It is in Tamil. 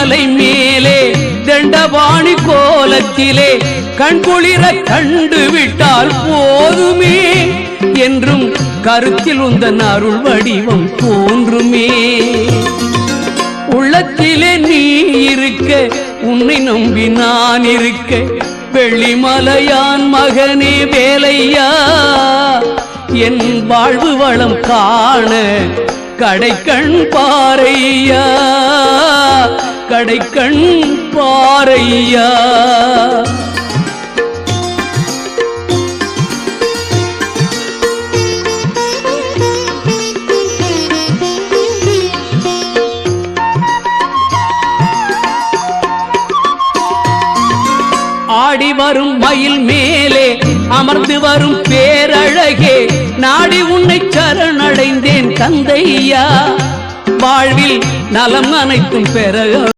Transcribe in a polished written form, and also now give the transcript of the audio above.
கொல்லிமலை மேலே தண்டபாணி கோலத்திலே கண்குளிர கண்டு விட்டால் போதுமே என்றும் கருத்தில் உந்தன் அருள் வடிவம் தோன்றுமே. உள்ளத்திலே நீ இருக்க உன்னை நம்பி நான் இருக்க வெள்ளிமலையான் மகனே வேலையா என் வாழ்வு வளம் காண கடைக்கண் பாரையா கடைக்கண் பாரையா. ஆடி வரும் மயில் மேலே அமர்ந்து வரும் பேரழகே நாடி உன்னை சரணடைந்தேன் கந்தையா வாழ்வில் நலம் அனைத்தும் பெற